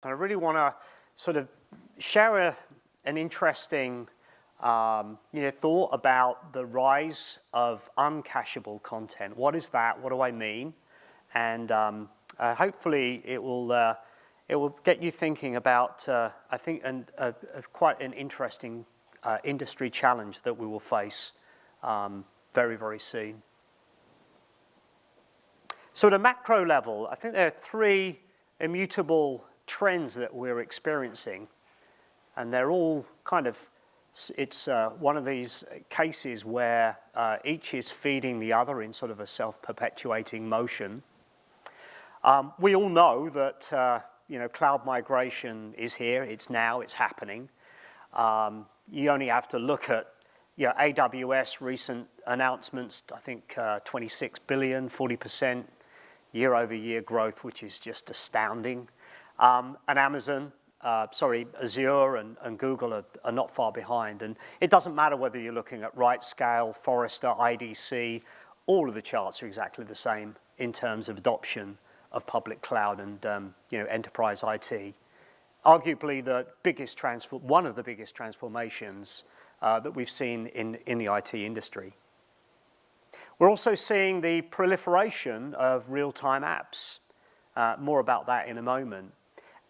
And I really want to sort of share an interesting thought about the rise of un-cachable content. What is that? What do I mean? And hopefully it will get you thinking about, I think, quite an interesting industry challenge that we will face very, very soon. So at a macro level, I think there are three immutable trends that we're experiencing, and they're all kind of, it's one of these cases where each is feeding the other in sort of a self-perpetuating motion. We all know that cloud migration is here, it's now, it's happening. You only have to look at AWS recent announcements, I think 26 billion, 40% year-over-year growth, which is just astounding. And Amazon, Azure and Google are not far behind. And it doesn't matter whether you're looking at RightScale, Forrester, IDC, all of the charts are exactly the same in terms of adoption of public cloud and enterprise IT. Arguably one of the biggest transformations that we've seen in the IT industry. We're also seeing the proliferation of real-time apps. More about that in a moment.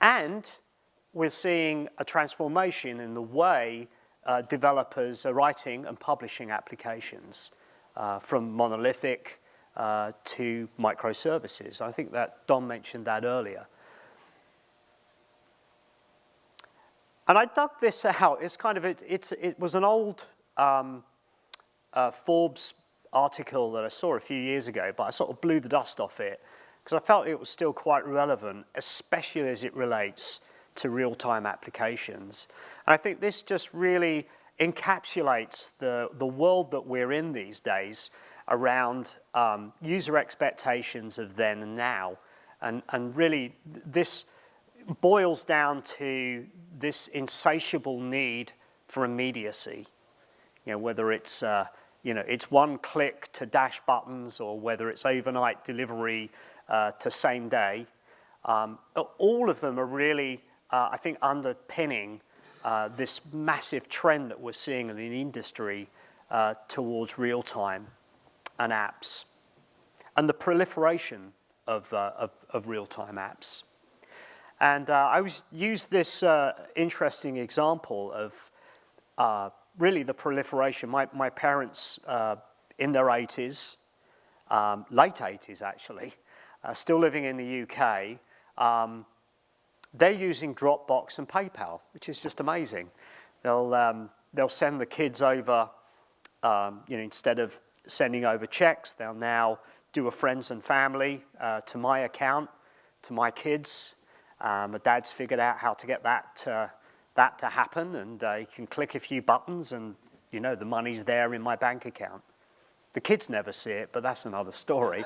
And we're seeing a transformation in the way developers are writing and publishing applications from monolithic to microservices. I think that Don mentioned that earlier. And I dug this out. It's kind of it was an old Forbes article that I saw a few years ago, but I sort of blew the dust off it because I felt it was still quite relevant, especially as it relates to real-time applications. And I think this just really encapsulates the world that we're in these days around user expectations of then and now. And really, this boils down to this insatiable need for immediacy. Whether it's it's one click to dash buttons or whether it's overnight delivery to same day. All of them are really, I think, underpinning this massive trend that we're seeing in the industry towards real-time and apps and the proliferation of real-time apps. And I used this interesting example of really the proliferation. My parents in their 80s, late 80s actually, still living in the UK, they're using Dropbox and PayPal, which is just amazing. They'll send the kids over, instead of sending over checks, they'll now do a friends and family to my account, to my kids. My dad's figured out how to get that to happen, and you can click a few buttons and the money's there in my bank account. The kids never see it, but that's another story.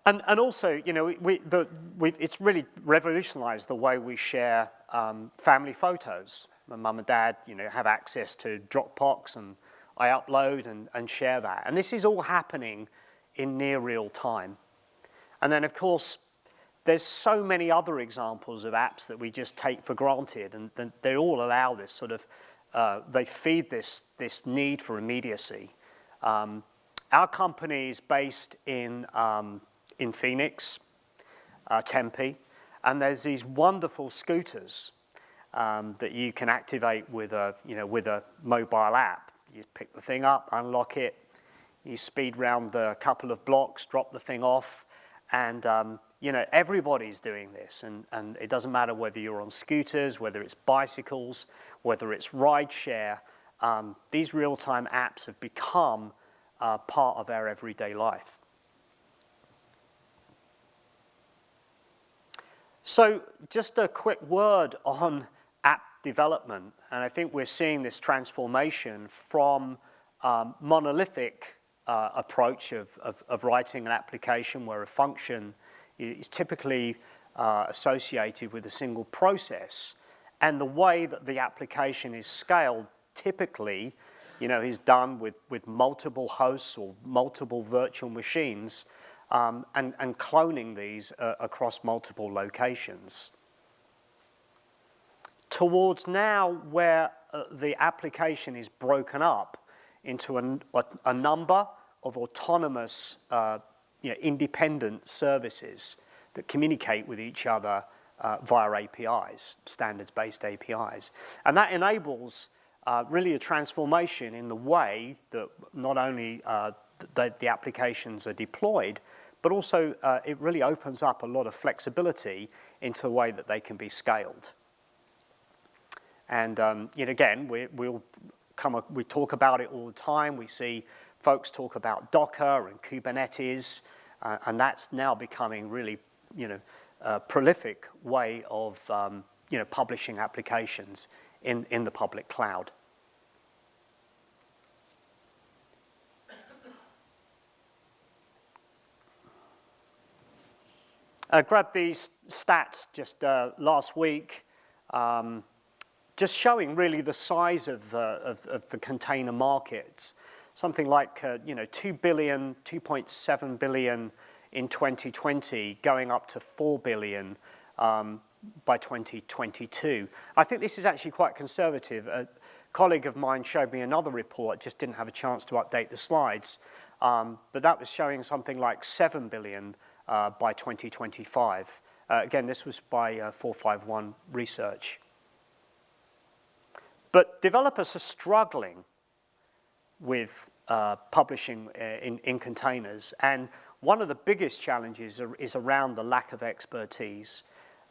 And also, it's really revolutionized the way we share family photos. My mum and dad, have access to Dropbox, and I upload and share that. And this is all happening in near real time. And then, of course, there's so many other examples of apps that we just take for granted, and they all allow this sort of, they feed this need for immediacy. Our company is based in Phoenix, Tempe, and there's these wonderful scooters that you can activate with a mobile app. You pick the thing up, unlock it, you speed round the couple of blocks, drop the thing off, and everybody's doing this, and it doesn't matter whether you're on scooters, whether it's bicycles, whether it's rideshare. These real-time apps have become part of our everyday life. So just a quick word on app development, and I think we're seeing this transformation from monolithic approach of writing an application where a function is typically associated with a single process, and the way that the application is scaled typically, is done with multiple hosts or multiple virtual machines, and cloning these across multiple locations. towards now where the application is broken up into a number of autonomous, independent services that communicate with each other via APIs, standards-based APIs. And that enables really a transformation in the way that not only the applications are deployed, but also it really opens up a lot of flexibility into the way that they can be scaled. And again, we talk about it all the time. We see folks talk about Docker and Kubernetes, and that's now becoming really, a prolific way of, publishing applications in the public cloud. I grabbed these stats just last week, just showing really the size of the container market. Something like 2 billion, 2.7 billion in 2020, going up to 4 billion by 2022. I think this is actually quite conservative. A colleague of mine showed me another report, just didn't have a chance to update the slides, but that was showing something like 7 billion by 2025. Again, this was by 451 Research. But developers are struggling with publishing in containers, and one of the biggest challenges is around the lack of expertise.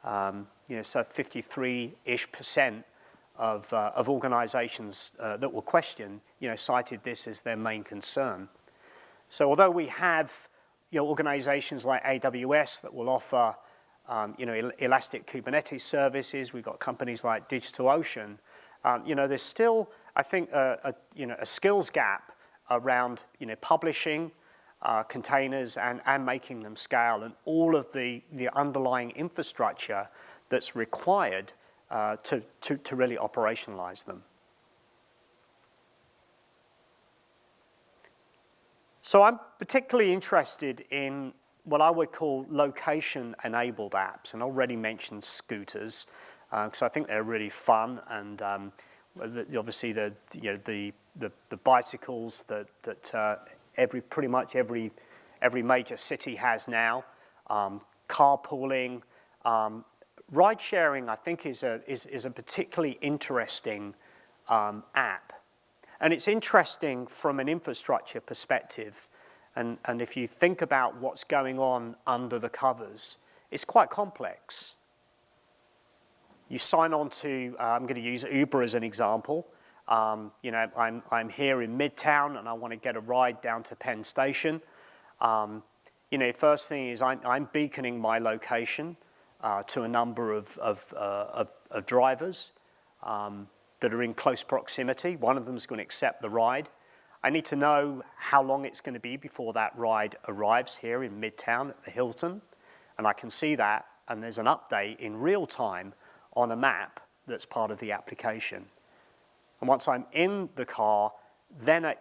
So 53-ish% of organizations that were questioned, cited this as their main concern. So although we have organizations like AWS that will offer elastic Kubernetes services, we've got companies like DigitalOcean, there's still, I think, a skills gap around publishing containers and making them scale, and all of the underlying infrastructure that's required to really operationalize them. So I'm particularly interested in what I would call location-enabled apps, and I already mentioned scooters, because I think they're really fun, and obviously the bicycles that pretty much every major city has now, carpooling, ride sharing. I think is a particularly interesting app. And it's interesting from an infrastructure perspective, and if you think about what's going on under the covers, it's quite complex. You sign on to, I'm going to use Uber as an example. I'm here in Midtown and I want to get a ride down to Penn Station. First thing is I'm beaconing my location to a number of drivers that are in close proximity. One of them is going to accept the ride. I need to know how long it's going to be before that ride arrives here in Midtown at the Hilton, and I can see that, and there's an update in real time on a map that's part of the application. And once I'm in the car, then it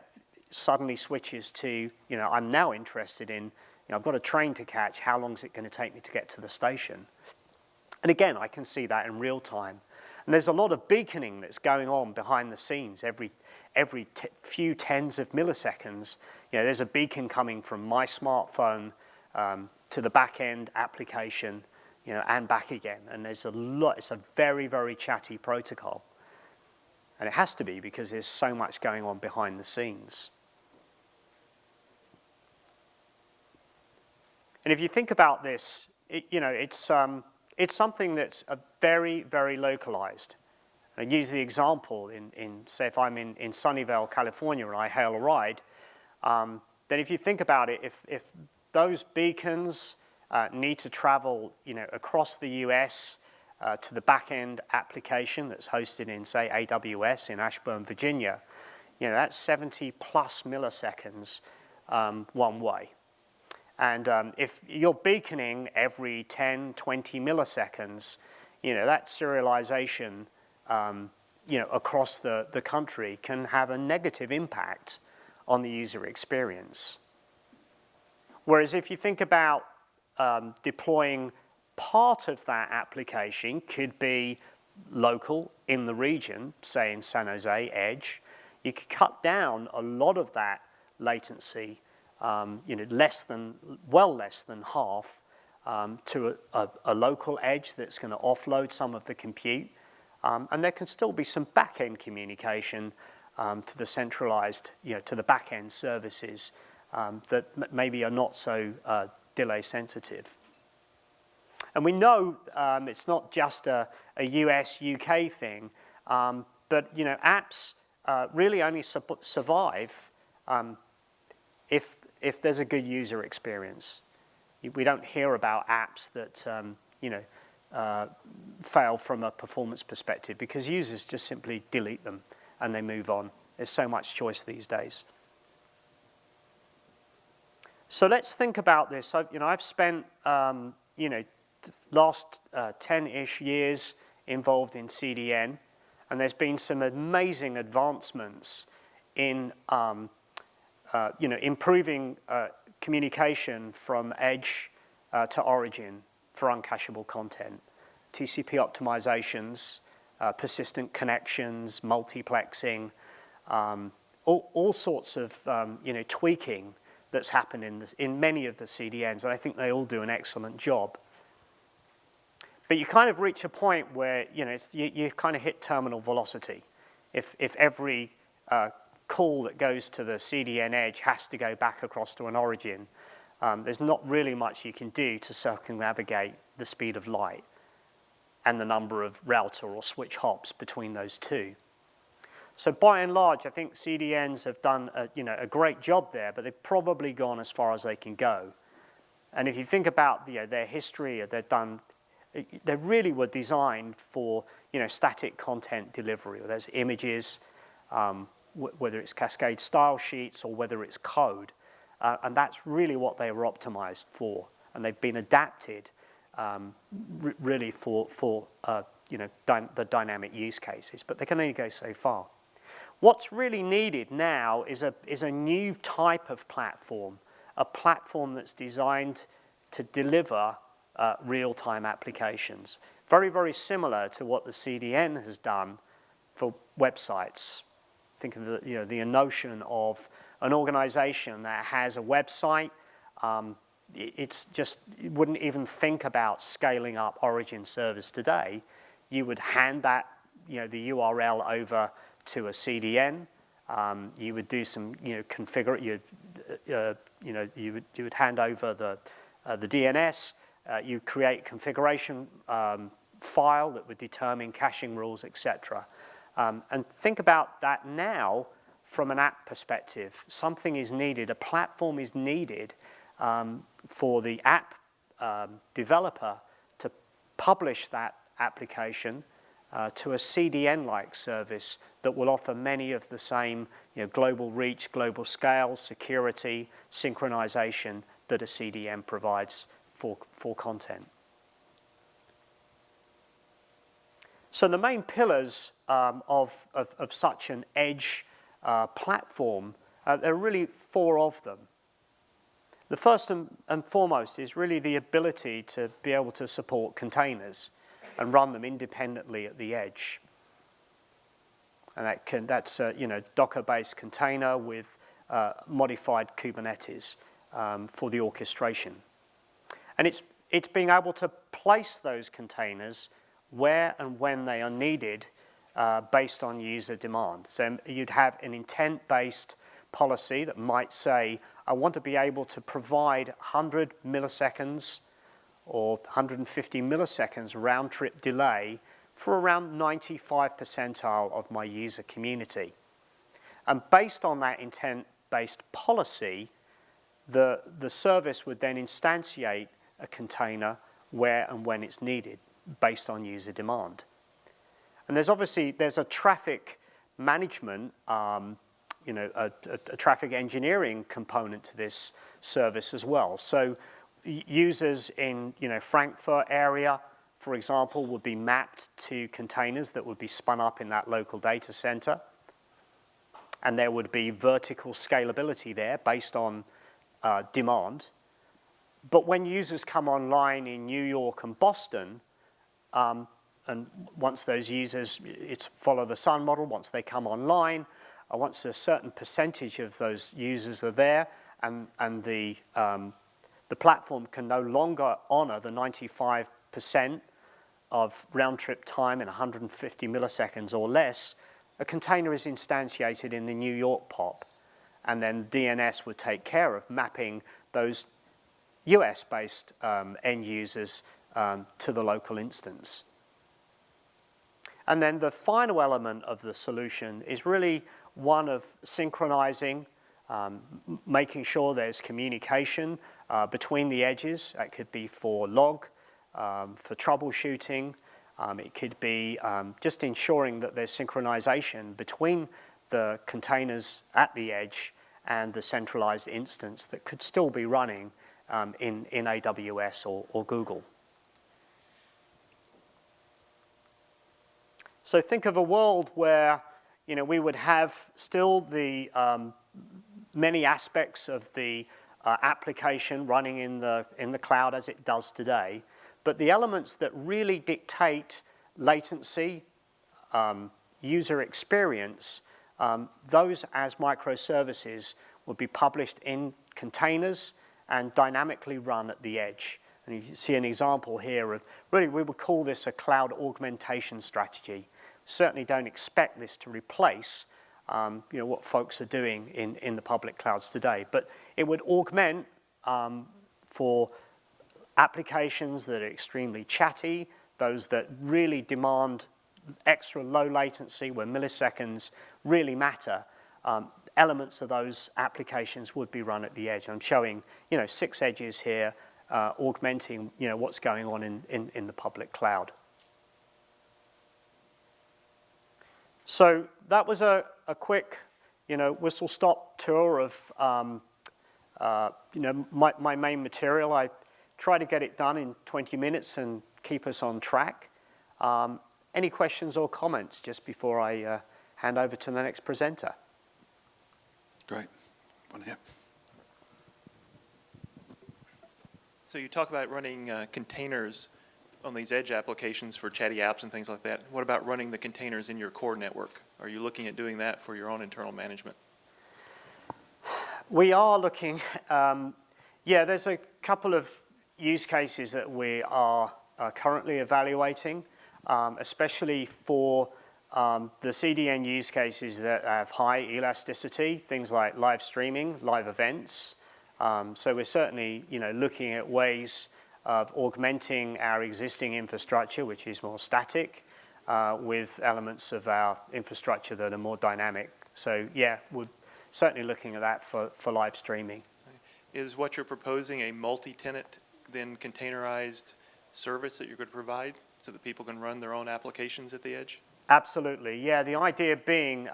suddenly switches to, I'm now interested in, I've got a train to catch, how long is it going to take me to get to the station? And again, I can see that in real time. And there's a lot of beaconing that's going on behind the scenes every few tens of milliseconds. There's a beacon coming from my smartphone to the back-end application, and back again. And there's a lot, it's a very, very chatty protocol. And it has to be because there's so much going on behind the scenes. And if you think about this, it's something that's very, very localized. I use the example say if I'm in Sunnyvale, California, and I hail a ride, then if you think about it, if those beacons need to travel, across the US to the back-end application that's hosted in, say, AWS in Ashburn, Virginia, that's 70 plus milliseconds one way. And if you're beaconing every 10, 20 milliseconds, that serialization, across the country can have a negative impact on the user experience. Whereas if you think about deploying part of that application, could be local in the region, say in San Jose, edge, you could cut down a lot of that latency, less than half, to a local edge that's going to offload some of the compute. And there can still be some back-end communication to the centralized, to the back-end services that maybe are not so delay sensitive. And we know it's not just a US, UK thing, but apps really only survive if there's a good user experience. We don't hear about apps that fail from a performance perspective because users just simply delete them and they move on. There's so much choice these days. So let's think about this. I've spent last 10-ish years involved in CDN, and there's been some amazing advancements in improving communication from edge to origin for uncachable content. TCP optimizations, persistent connections, multiplexing, all sorts of tweaking that's happened in many of the CDNs, and I think they all do an excellent job. But you kind of reach a point where you kind of hit terminal velocity. If every call that goes to the CDN edge has to go back across to an origin, there's not really much you can do to circumnavigate the speed of light and the number of router or switch hops between those two. So by and large, I think CDNs have done a great job there, but they've probably gone as far as they can go. And if you think about their history, they really were designed for static content delivery. There's images, whether it's Cascade style sheets or whether it's code, and that's really what they were optimized for. And they've been adapted really for the dynamic use cases, but they can only go so far. What's really needed now is a new type of platform, a platform that's designed to deliver real-time applications. Very, very similar to what the CDN has done for websites. Think of the notion of an organization that has a website. You wouldn't even think about scaling up Origin service today. You would hand that, the URL over to a CDN. You would do some, configure. You would hand over the DNS. You create a configuration file that would determine caching rules, etc. And think about that now from an app perspective. Something is needed. A platform is needed for the app developer to publish that application to a CDN-like service that will offer many of the same global reach, global scale, security, synchronization that a CDN provides for content. So the main pillars of such an edge platform, there are really 4 of them. The first and foremost is really the ability to be able to support containers and run them independently at the edge. And that's a Docker-based container with modified Kubernetes for the orchestration. And it's being able to place those containers where and when they are needed based on user demand. So you'd have an intent-based policy that might say, I want to be able to provide 100 milliseconds or 150 milliseconds round-trip delay for around 95 percentile of my user community. And based on that intent-based policy, the service would then instantiate a container where and when it's needed based on user demand. And there's a traffic management, a traffic engineering component to this service as well. So users in Frankfurt area, for example, would be mapped to containers that would be spun up in that local data center. And there would be vertical scalability there based on demand. But when users come online in New York and Boston, and once those users, it's follow the sun model, once they come online, once a certain percentage of those users are there, and the platform can no longer honor the 95% of round-trip time in 150 milliseconds or less, a container is instantiated in the New York POP, and then DNS would take care of mapping those US-based end users to the local instance. And then the final element of the solution is really one of synchronizing, making sure there's communication between the edges. That could be for log, for troubleshooting. It could be just ensuring that there's synchronization between the containers at the edge and the centralized instance that could still be running in AWS or Google. So think of a world where we would have still the many aspects of the application running in the cloud as it does today, but the elements that really dictate latency, user experience, those as microservices would be published in containers and dynamically run at the edge. And you see an example here of, really we would call this a cloud augmentation strategy. Certainly don't expect this to replace what folks are doing in the public clouds today, but it would augment for applications that are extremely chatty, those that really demand extra low latency where milliseconds really matter. Elements of those applications would be run at the edge. I'm showing 6 edges here augmenting what's going on in the public cloud. So that was a quick whistle-stop tour of my main material. I try to get it done in 20 minutes and keep us on track. Any questions or comments just before I hand over to the next presenter? Great. One here. So you talk about running containers on these edge applications for chatty apps and things like that. What about running the containers in your core network? Are you looking at doing that for your own internal management? We are looking, there's a couple of use cases that we are currently evaluating, especially for the CDN use cases that have high elasticity, things like live streaming, live events. So we're certainly looking at ways of augmenting our existing infrastructure, which is more static, with elements of our infrastructure that are more dynamic. So yeah, we're certainly looking at that for live streaming. Is what you're proposing a multi-tenant, then containerized service that you're going to provide so that people can run their own applications at the edge? Absolutely, yeah. The idea being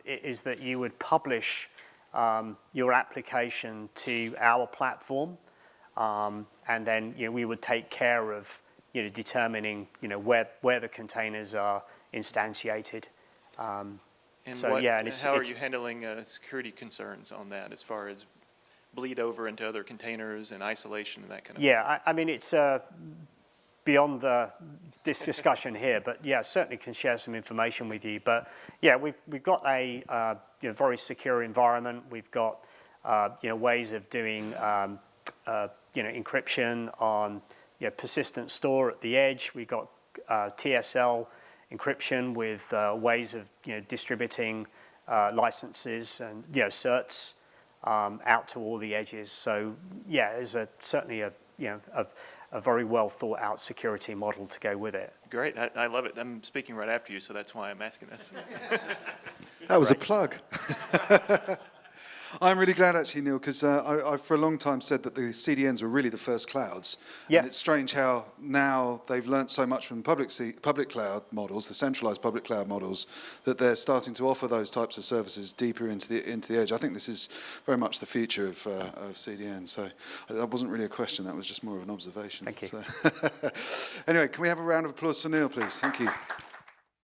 is that you would publish your application to our platform, and then we would take care of determining where the containers are instantiated. How are you handling security concerns on that as far as bleed over into other containers and isolation and that kind of thing? Yeah, I mean it's beyond this discussion here, but yeah, certainly can share some information with you. But yeah, we've got a very secure environment. We've got ways of doing encryption on persistent store at the edge. We've got TSL encryption with ways of distributing licenses and certs out to all the edges. So yeah, there's certainly a very well thought out security model to go with it. Great, I love it. I'm speaking right after you, so that's why I'm asking this. That was a plug. I'm really glad, actually, Neil, because I for a long time said that the CDNs were really the first clouds. Yeah. And it's strange how now they've learnt so much from public cloud models, the centralized public cloud models, that they're starting to offer those types of services deeper into the edge. I think this is very much the future of CDN. So that wasn't really a question, that was just more of an observation. Thank you. So anyway, can we have a round of applause for Neil, please? Thank you.